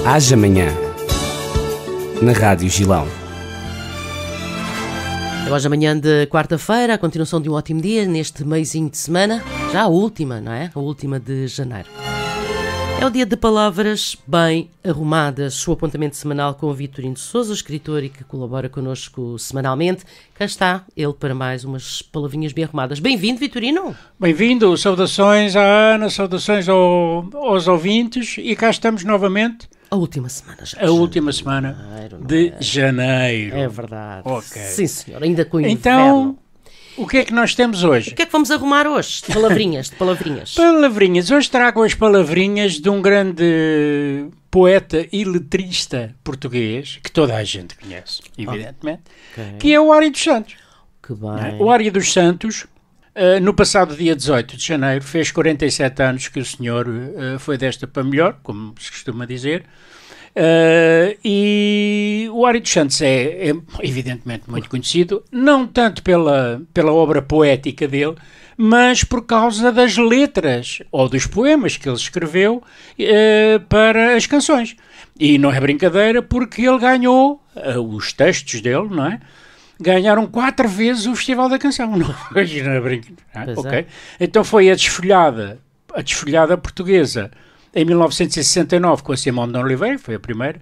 Haja Manhã, na Rádio Gilão. É hoje a manhã de quarta-feira, a continuação de um ótimo dia neste meiozinho de semana, já a última, não é? A última de janeiro. É o dia de palavras bem arrumadas, o apontamento semanal com o Vitorino Sousa, escritor e que colabora connosco semanalmente. Cá está ele para mais umas palavrinhas bem arrumadas. Bem-vindo, Vitorino! Bem-vindo, saudações à Ana, saudações aos ouvintes e cá estamos novamente. A última semana já. A última semana de janeiro. É verdade. Ok. Sim, senhor, ainda com o inverno. Então, o que é que nós temos hoje? O que é que vamos arrumar hoje? De palavrinhas, de palavrinhas. Palavrinhas. Hoje trago as palavrinhas de um grande poeta e letrista português, que toda a gente conhece, evidentemente, que é o Ário dos Santos. Que bem. O Ário dos Santos, no passado dia 18 de janeiro, fez 47 anos que o senhor foi desta para melhor, como se costuma dizer. E o Ário dos Santos é evidentemente muito conhecido, não tanto pela obra poética dele, mas por causa das letras ou dos poemas que ele escreveu para as canções. E não é brincadeira, porque ele ganhou os textos dele, não é? Ganharam 4 vezes o Festival da Canção. Não é brincadeira. Okay. Então foi a desfolhada portuguesa em 1969 com a Simone de Oliveira, foi a primeira.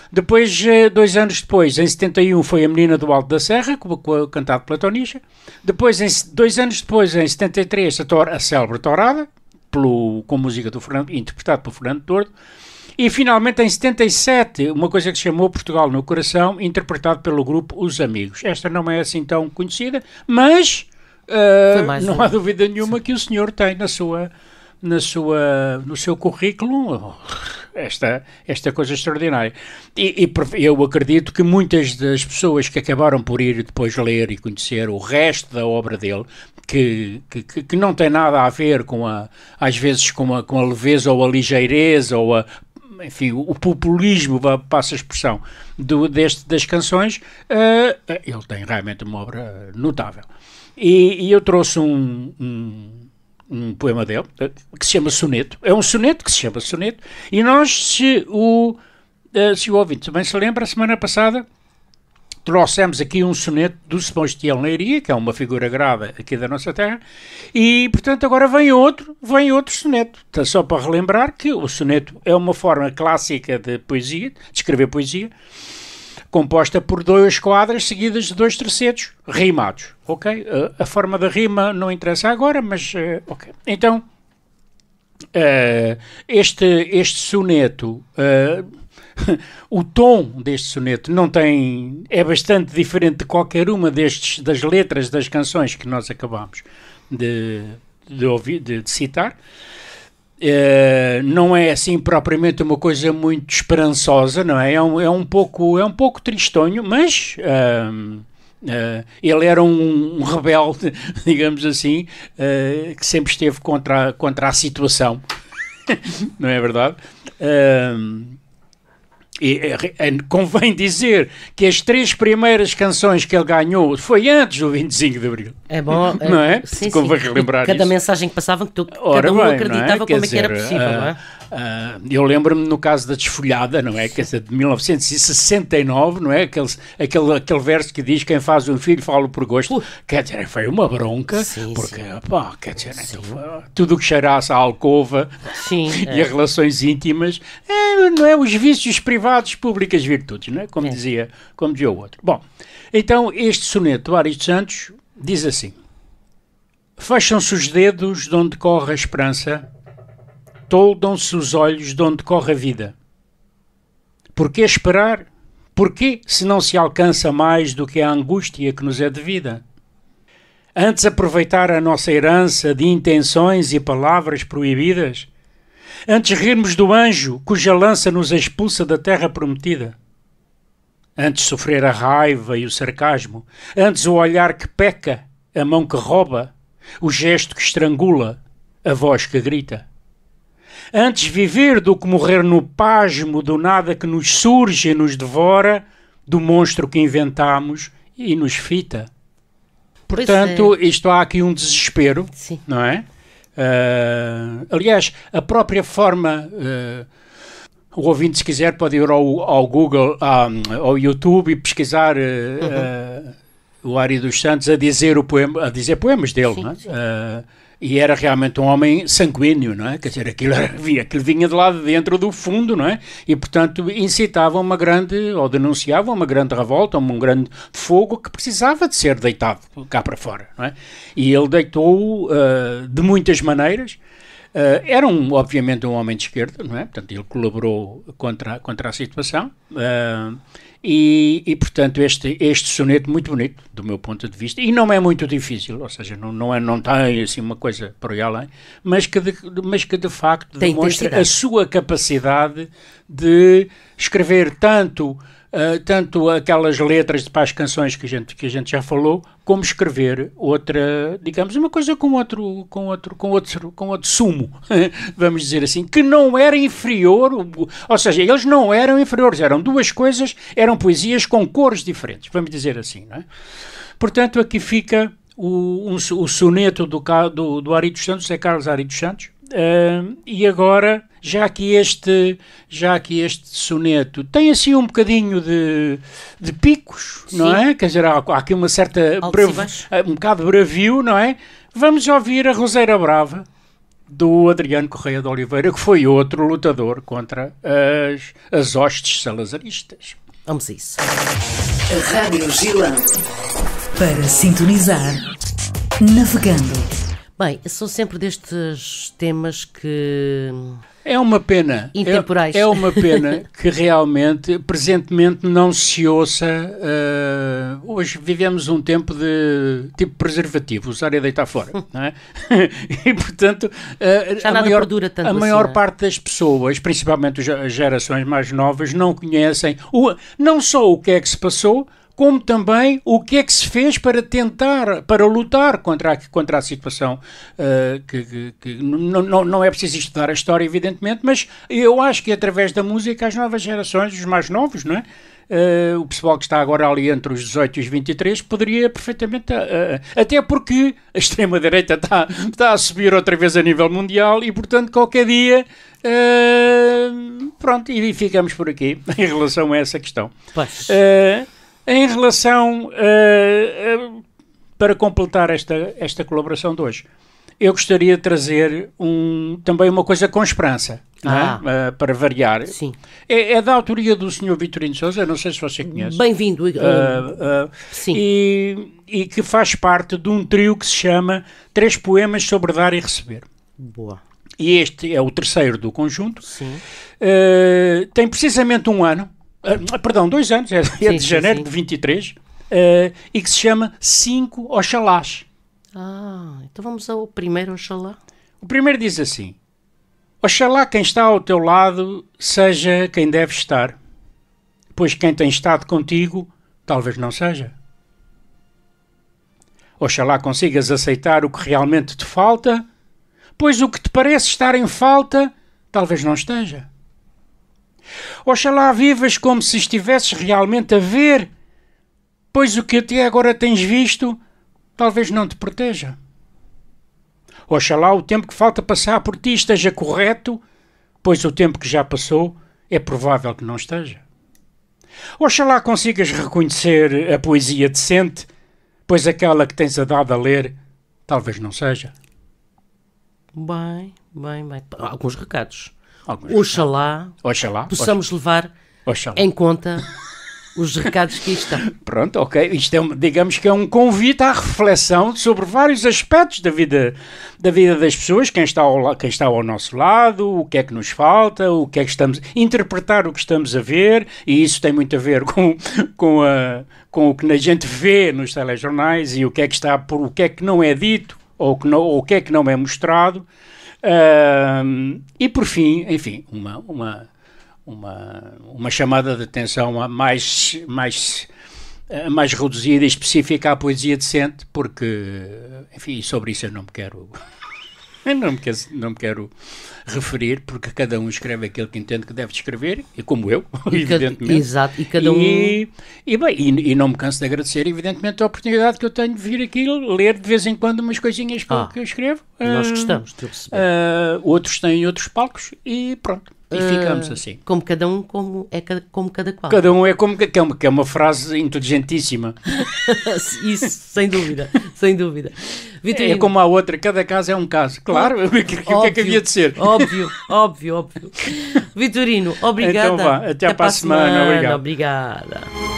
Depois, 2 anos depois, em 71, foi a Menina do Alto da Serra, com o cantado pela Tonisha. Depois, 2 anos depois, em 73, a célebre Tourada, com música interpretada por Fernando Tordo. E, finalmente, em 77, uma coisa que se chamou Portugal no Coração, interpretado pelo grupo Os Amigos. Esta não é assim tão conhecida, mas não há dúvida nenhuma que o senhor tem no seu currículo esta coisa extraordinária. E eu acredito que muitas das pessoas que acabaram por ir depois ler e conhecer o resto da obra dele, que não tem nada a ver às vezes com a leveza ou a ligeireza ou enfim, o populismo, passa a expressão, das canções, ele tem realmente uma obra notável. E eu trouxe um poema dele, que se chama Soneto. É um soneto que se chama Soneto. E nós, se o ouvinte também se lembra, a semana passada trouxemos aqui um soneto do Sebastião Leiria, que é uma figura grave aqui da nossa terra, e, portanto, agora vem outro soneto. Então, só para relembrar que o soneto é uma forma clássica de poesia, de escrever poesia, composta por 2 quadras seguidas de 2 tercetos rimados, ok? A forma da rima não interessa agora, mas ok. Então, este soneto, o tom deste soneto é bastante diferente de qualquer uma das letras das canções que nós acabamos de citar. Não é assim propriamente uma coisa muito esperançosa, não é? É um pouco tristonho, mas ele era um rebelde, digamos assim, que sempre esteve contra a situação, não é verdade? Convém dizer que as 3 primeiras canções que ele ganhou foi antes do 25 de Abril. É bom, não é? Sim, convém relembrar cada isso. Mensagem que passavam, que cada um acreditava como é que era possível, não é? Eu lembro-me no caso da Desfolhada, não é? Que essa de 1969, não é? Aquele verso que diz: quem faz um filho fala por gosto. Quer dizer, foi uma bronca, porque, quer dizer, então, tudo o que cheirasse à alcova e a relações íntimas, não é? Os vícios privados, públicas virtudes, não é? Como dizia o outro. Bom, então este soneto do Ário dos Santos diz assim: fecham-se os dedos de onde corre a esperança, toldam-se os olhos de onde corre a vida. Porquê esperar? Porquê se não se alcança mais do que a angústia que nos é devida? Antes aproveitar a nossa herança de intenções e palavras proibidas? Antes rirmos do anjo cuja lança nos expulsa da terra prometida? Antes sofrer a raiva e o sarcasmo? Antes o olhar que peca, a mão que rouba, o gesto que estrangula, a voz que grita? Antes viver do que morrer no pasmo do nada que nos surge e nos devora, do monstro que inventamos e nos fita? Portanto, há aqui um desespero, não é? Aliás, a própria forma O ouvinte, se quiser, pode ir ao Google, ao YouTube e pesquisar o Ari dos Santos a dizer poemas dele, não é? E era realmente um homem sanguíneo, não é? Quer dizer, aquilo vinha de lá de dentro do fundo, não é? E, portanto, incitava ou denunciava uma grande revolta, um grande fogo que precisava de ser deitado cá para fora, não é? E ele deitou de muitas maneiras. Era, obviamente, um homem de esquerda, não é? Portanto, ele colaborou contra a situação. E, portanto, este soneto muito bonito, do meu ponto de vista, e não é muito difícil, ou seja, não tem assim uma coisa por aí além, mas que de facto demonstra a sua capacidade de escrever tanto aquelas letras para as canções que a gente já falou, como escrever outra, digamos, uma coisa com outro sumo, vamos dizer assim, que não era inferior, ou seja, eles não eram inferiores, eram duas coisas, eram poesias com cores diferentes, vamos dizer assim, não é? Portanto, aqui fica o soneto do Ari dos Santos, é Carlos Ari dos Santos. E agora, já que este soneto tem assim um bocadinho de picos, sim, não é? Quer dizer, há aqui uma certa um bocado bravio, não é? Vamos ouvir a Roseira Brava do Adriano Correia de Oliveira, que foi outro lutador contra as hostes salazaristas. Vamos a isso. A Rádio Gilão, para sintonizar, navegando. Bem, são sempre destes temas que... É uma pena. Intemporais. É uma pena que realmente, presentemente, não se ouça. Hoje vivemos um tempo de tipo preservativo, usar e deitar fora, não é? E, portanto, a maior parte das pessoas, principalmente as gerações mais novas, não conhecem não só o que é que se passou, como também o que é que se fez para lutar contra a situação, que não é preciso estudar a história, evidentemente, mas eu acho que através da música as novas gerações, os mais novos, não é? O pessoal que está agora ali entre os 18 e os 23 poderia perfeitamente, até porque a extrema-direita está a subir outra vez a nível mundial e, portanto, qualquer dia... pronto, e ficamos por aqui em relação a essa questão. Em relação, para completar esta colaboração de hoje, eu gostaria de trazer também uma coisa com esperança, não é? Para variar. Sim. É da autoria do Sr. Vitorino Sousa, não sei se você conhece. Bem-vindo. Sim. E que faz parte de um trio que se chama 3 Poemas sobre Dar e Receber. Boa. E este é o terceiro do conjunto. Sim. Tem precisamente 1 ano. 2 anos, é de janeiro de 23, e que se chama 5 Oxalás. Então vamos ao primeiro Oxalá. O primeiro diz assim: Oxalá quem está ao teu lado seja quem deve estar, pois quem tem estado contigo talvez não seja. Oxalá consigas aceitar o que realmente te falta, pois o que te parece estar em falta talvez não esteja. Oxalá vivas como se estivesses realmente a ver, pois o que até agora tens visto talvez não te proteja. Oxalá o tempo que falta passar por ti esteja correto, pois o tempo que já passou é provável que não esteja. Oxalá consigas reconhecer a poesia decente, pois aquela que tens a dado a ler talvez não seja. Bem. Alguns recados. Oxalá possamos levar em conta os recados que aí estão. Pronto, ok. Isto digamos que é um convite à reflexão sobre vários aspectos da vida das pessoas, quem está ao nosso lado, o que é que nos falta, o que é que interpretar o que estamos a ver, e isso tem muito a ver com o que a gente vê nos telejornais e o que é que não é dito ou o que é que não é mostrado. E por fim, enfim, uma chamada de atenção mais reduzida e específica à poesia decente, porque, enfim, sobre isso eu não me quero referir, porque cada um escreve aquilo que entende que deve escrever, e como eu, evidentemente. Exato, e cada um... E não me canso de agradecer, evidentemente, a oportunidade que eu tenho de vir aqui ler de vez em quando umas coisinhas que eu escrevo. Nós gostamos de receber. Outros têm outros palcos, e pronto. E ficamos assim. Como cada um, como cada qual. Cada um é como que é uma frase inteligentíssima. Isso, sem dúvida, sem dúvida. É como a outra, cada caso é um caso. Claro, o que é que havia de ser? Óbvio. Vitorino, obrigada. Então vá, até para a semana. Obrigado. Obrigada.